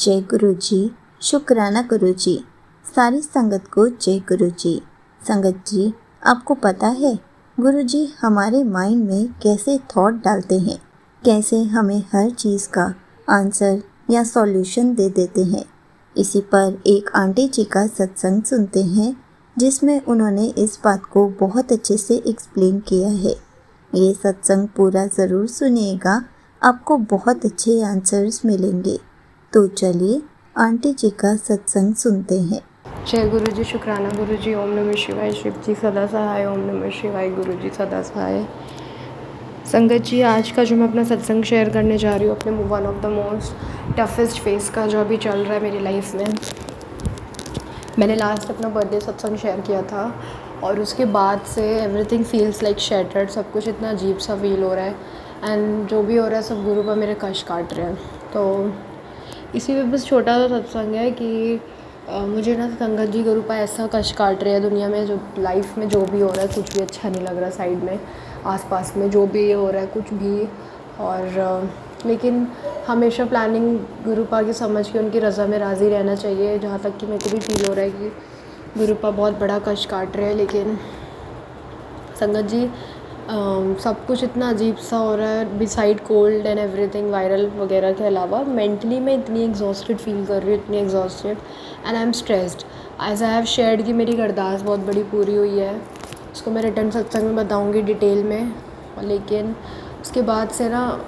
जय गुरु जी। शुक्राना गुरु जी। सारी संगत को जय गुरु जी। संगत जी, आपको पता है गुरु जी हमारे माइंड में कैसे थॉट डालते हैं, कैसे हमें हर चीज़ का आंसर या सॉल्यूशन दे देते हैं। इसी पर एक आंटी जी का सत्संग सुनते हैं जिसमें उन्होंने इस बात को बहुत अच्छे से एक्सप्लेन किया है। ये सत्संग पूरा ज़रूर सुनिएगा, आपको बहुत अच्छे आंसर्स मिलेंगे। तो चलिए आंटी जी का सत्संग सुनते हैं। जय गुरु जी। शुक्राना गुरु जी। ओम नमः शिवाय। शिव जी सदा सहाय। ओम नमः शिवाय। गुरु जी सदा सहाय। संगत जी, आज का जो मैं अपना सत्संग शेयर करने जा रही हूँ अपने one of the most toughest face का जो अभी चल रहा है मेरी लाइफ में। मैंने लास्ट अपना बर्थडे सत्संग शेयर किया था और उसके बाद से एवरीथिंग फील्स लाइक शैटर्ड। सब कुछ इतना अजीब सा फील हो रहा है एंड जो भी हो रहा है सब गुरु पर मेरे कष्ट काट रहे हैं। तो इसी में बस छोटा सा सत्संग है कि मुझे ना संगत जी गुरु पर ऐसा कष्ट काट रहे हैं दुनिया में, जो लाइफ में जो भी हो रहा है कुछ भी अच्छा नहीं लग रहा, साइड में आसपास में जो भी हो रहा है कुछ भी। और लेकिन हमेशा प्लानिंग गुरुपा की समझ के उनकी रज़ा में राज़ी रहना चाहिए। जहाँ तक कि मेरे को भी फील हो रहा है कि गुरुपा बहुत बड़ा कष्ट काट रहे हैं, लेकिन संगत जी सब कुछ इतना अजीब सा हो रहा है। Beside cold and everything viral वगैरह के अलावा मेंटली मैं इतनी एग्जॉस्टेड फील कर रही हूँ, इतनी exhausted and I am stressed. As I have shared कि मेरी अरदास बहुत बड़ी पूरी हुई है, उसको मैं रिटर्न सत्संग में बताऊँगी डिटेल में। लेकिन उसके बाद से ना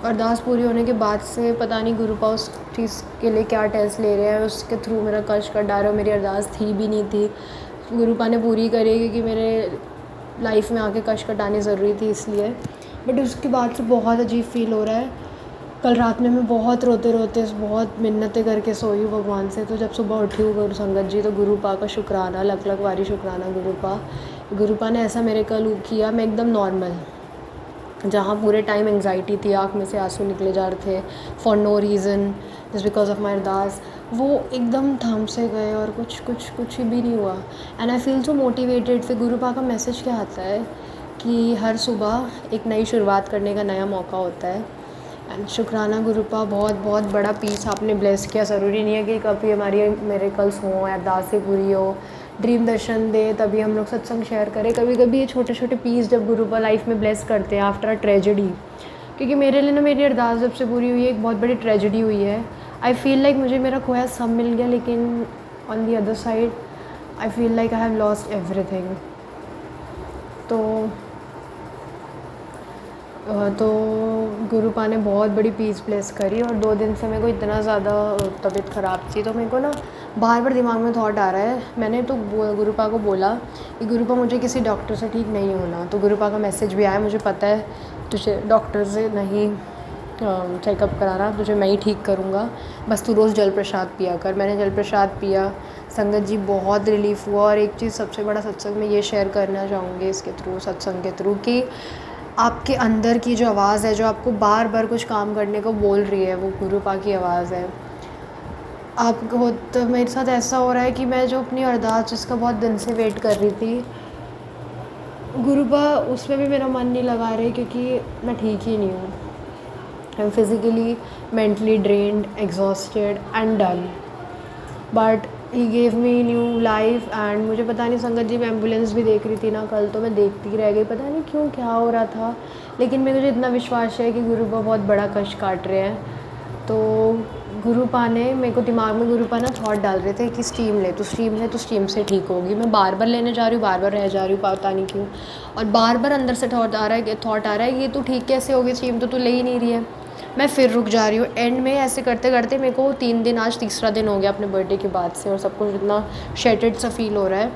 अरदास पूरी होने के बाद से पता नहीं गुरुपा उस चीज़ के लिए क्या टेस्ट ले रहे हैं, उसके थ्रू मेरा कष्ट कर डाल रहे हो। मेरी अरदास थी भी नहीं थी, गुरुपा ने पूरी करी क्योंकि मेरे लाइफ में आके कष्ट कटानी ज़रूरी थी इसलिए। बट उसके बाद से बहुत अजीब फील हो रहा है। कल रात में मैं बहुत रोते रोते बहुत मिन्नतें करके सोई हूँ भगवान से। तो जब सुबह उठी हूँ गुरु संगत जी, तो गुरुपा का शुक्राना, लख लख वारी शुक्राना गुरुपा ने ऐसा मेरे कल किया। मैं एकदम नॉर्मल, जहाँ पूरे टाइम एंग्जाइटी थी, आँख में से आंसू निकले जा रहे थे for no reason just because of my ardaas, वो एकदम थम से गए और कुछ भी नहीं हुआ। And I feel so motivated. फिर गुरुपा का मैसेज क्या आता है कि हर सुबह एक नई शुरुआत करने का नया मौका होता है। एंड शुक्राना गुरुपा, बहुत बहुत बड़ा पीस आपने ब्लेस किया। ज़रूरी नहीं है कि कभी हमारी मिरेकल्स हों, अरदास से पूरी हो, ड्रीम दर्शन दे तभी हम लोग सत्संग शेयर करें। कभी कभी ये छोटे छोटे पीस जब गुरुपा लाइफ में ब्लेस करते हैं आफ्टर अ ट्रेजेडी, क्योंकि मेरे लिए ना मेरी अरदास जब से पूरी हुई है एक बहुत बड़ी ट्रेजेडी हुई है। आई फील लाइक मुझे मेरा खोया सब मिल गया, लेकिन on the other side I feel like I have lost everything. तो गुरुपा ने बहुत बड़ी पीस ब्लेस करी। और 2 दिन से मेरे को इतना ज़्यादा तबीयत ख़राब थी, तो मेरे को ना बार बार दिमाग में थॉट आ रहा है। मैंने तो गुरुपा को बोला कि गुरुपा मुझे किसी डॉक्टर से ठीक नहीं होना। तो गुरुपा का मैसेज भी आया, मुझे पता है तुझे डॉक्टर से नहीं चेकअप कराना, तुझे मैं ही ठीक करूँगा, बस तू रोज़ जल प्रसाद पिया कर। मैंने जल प्रसाद पिया। संगत जी बहुत रिलीफ़ हुआ। और एक चीज़ सबसे बड़ा सत्संग में ये शेयर करना चाहूँगी इसके थ्रू, सत्संग के थ्रू, कि आपके अंदर की जो आवाज़ है जो आपको बार बार कुछ काम करने को बोल रही है, वो गुरुपा की आवाज़ है। आपको तो मेरे साथ ऐसा हो रहा है कि मैं जो अपनी अरदास जिसका बहुत दिन से वेट कर रही थी, गुरुपा उसमें भी मेरा मन नहीं लगा रहे, क्योंकि मैं ठीक ही नहीं हूँ। I am physically mentally drained, exhausted and done, but he gave me new life. And मुझे पता नहीं संगत जी, मैं एम्बुलेंस भी देख रही थी ना कल, तो मैं देखती रह गई, पता नहीं क्यों क्या हो रहा था। लेकिन मुझे इतना विश्वास है कि गुरुपा बहुत बड़ा कष्ट काट रहे हैं। तो गुरुपा ने मेरे को दिमाग में गुरुपा ना थॉट डाल रहे थे कि स्टीम ले, तो स्टीम से ठीक होगी। मैं बार बार लेने जा रही हूँ, बार बार रह जा रही हूँ, पता नहीं क्यों। और बार बार अंदर से थॉट आ रहा है ये तो ठीक कैसे होगी, स्टीम तो तू ले ही नहीं रही है। मैं फिर रुक जा रही हूँ। एंड में ऐसे करते करते मेरे को 3 दिन, आज तीसरा दिन हो गया अपने बर्थडे के बाद से, और सब कुछ इतना शेटेड सा फील हो रहा है।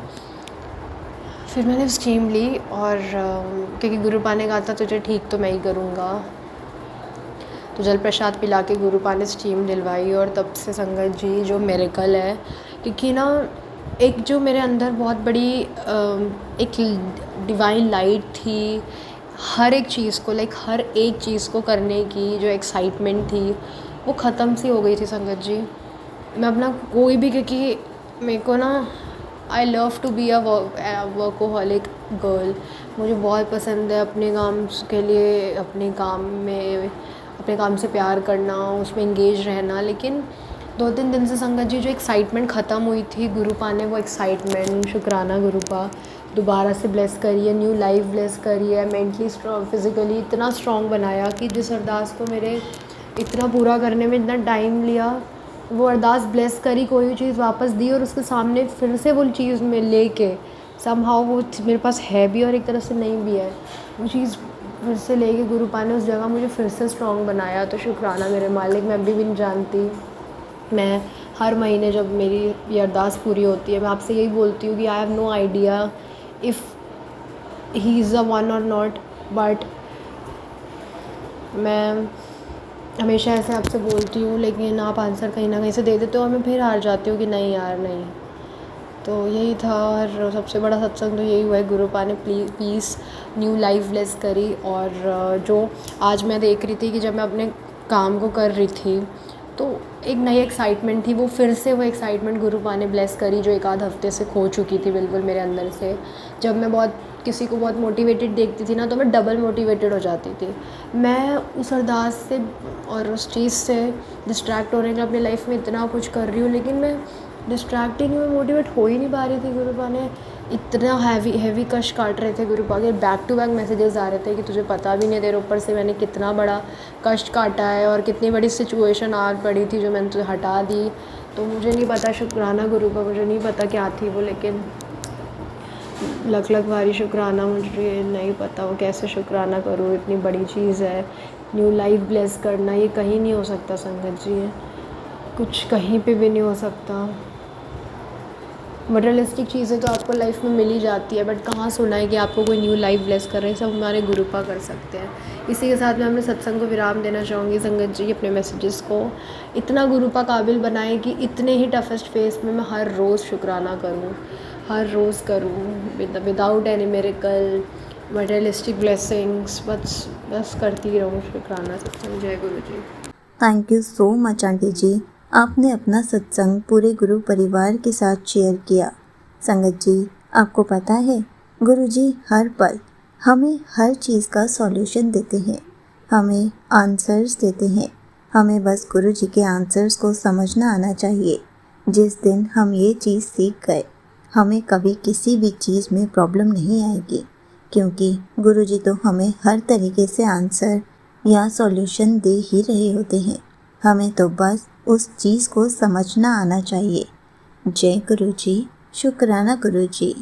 फिर मैंने स्टीम ली और क्योंकि गुरुपा ने कहा था तुझे ठीक तो मैं ही करूँगा, तो जल प्रसाद पिला के गुरुपा ने स्टीम दिलवाई। और तब से संगत जी जो मिरेकल है, क्योंकि ना एक जो मेरे अंदर बहुत बड़ी एक डिवाइन लाइट थी, हर एक चीज़ को हर एक चीज़ को करने की जो एक्साइटमेंट थी वो ख़त्म सी हो गई थी संगत जी। मैं अपना कोई भी, क्योंकि मेरे को ना I love to be a workaholic girl. मुझे बहुत पसंद है अपने काम के लिए, अपने काम से प्यार करना, उसमें इंगेज रहना। लेकिन 2-3 दिन से संगत जी जो एक्साइटमेंट ख़त्म हुई थी गुरु पाने, वो एक्साइटमेंट शुक्राना गुरु पा दोबारा से ब्लेस करिए, न्यू लाइफ ब्लेस करिए, मेंटली स्ट्रॉन्ग, फिज़िकली इतना स्ट्रॉन्ग बनाया कि जिस अरदास को मेरे इतना पूरा करने में इतना टाइम लिया, वो अरदास ब्लेस करी, कोई भी चीज़ वापस दी और उसके सामने फिर से वो चीज़ में लेके समहाउ वो मेरे पास है भी और एक तरह से नहीं भी है, वो चीज़ फिर से लेके गुरु पा ने उस जगह मुझे फिर से स्ट्रॉन्ग बनाया। तो शुक्राना मेरे मालिक, मैं अभी भी नहीं जानती। मैं हर महीने जब मेरी ये अरदास पूरी होती है, मैं आपसे यही बोलती हूँ कि I have no idea if he is the one और नॉट, बट मैं हमेशा ऐसे आपसे बोलती हूँ, लेकिन आप आंसर कहीं ना कहीं से दे देते हो और मैं फिर हार जाती हूँ कि नहीं यार नहीं। तो यही था, और सबसे बड़ा सत्संग तो यही हुआ है, गुरु पा ने पीस न्यू लाइफ ब्लेस करी। और जो आज मैं देख रही थी कि जब मैं अपने काम को कर रही थी तो एक नई एक्साइटमेंट थी, वो फिर से वो एक्साइटमेंट गुरु पा ने ब्लेस करी जो एक आध हफ्ते से खो चुकी थी बिल्कुल मेरे अंदर से। जब मैं किसी को बहुत मोटिवेटेड देखती थी ना, तो मैं डबल मोटिवेटेड हो जाती थी। मैं उस अरदास से और उस चीज़ से डिस्ट्रैक्ट होने के लिए अपनी लाइफ में इतना कुछ कर रही हूँ, लेकिन मैं डिस्ट्रैक्टिंग में मोटिवेट हो ही नहीं पा रही थी। गुरु पा ने इतना हैवी कष्ट काट रहे थे, गुरु पा के बैक टू बैक मैसेजेस आ रहे थे कि तुझे पता भी नहीं, तेरे ऊपर से मैंने कितना बड़ा कष्ट काटा है और कितनी बड़ी सिचुएशन आ पड़ी थी जो मैंने तुझे हटा दी। तो मुझे नहीं पता, शुक्राना गुरु का, मुझे नहीं पता क्या थी वो, लेकिन लख बारी शुक्राना, मुझे नहीं पता वो कैसे शुक्राना करूँ, इतनी बड़ी चीज़ है। न्यू लाइफ ब्लेस करना ये कहीं नहीं हो सकता संगत जी, है कुछ कहीं पे भी नहीं हो सकता। मटेरियलिस्टिक चीज़ें तो आपको लाइफ में मिल ही जाती है, बट कहाँ सुना है कि आपको कोई न्यू लाइफ ब्लेस कर रहे हैं, सब हमारे गुरुपा कर सकते हैं। इसी के साथ मैं अपने सत्संग को विराम देना चाहूँगी। संगत जी अपने मैसेजेस को इतना गुरुपा काबिल बनाए कि इतने ही टफेस्ट फेस में मैं हर रोज़ शुक्राना करूँ, हर रोज़ करूँ without any miracle, materialistic blessings, बस करती रहूँ शुक्राना सत्संग। जय गुरु जी। Thank you so much aunty ji, आपने अपना सत्संग पूरे गुरु परिवार के साथ शेयर किया। संगत जी, आपको पता है गुरु जी हर पल हमें हर चीज़ का सॉल्यूशन देते हैं, हमें आंसर्स देते हैं। हमें बस गुरु जी के आंसर्स को समझना आना चाहिए। जिस दिन हम ये चीज़ सीख गए, हमें कभी किसी भी चीज़ में प्रॉब्लम नहीं आएगी, क्योंकि गुरु जी तो हमें हर तरीके से आंसर या सॉल्यूशन दे ही रहे होते हैं। हमें तो बस उस चीज़ को समझना आना चाहिए। जय गुरु जी, शुक्राना गुरु जी।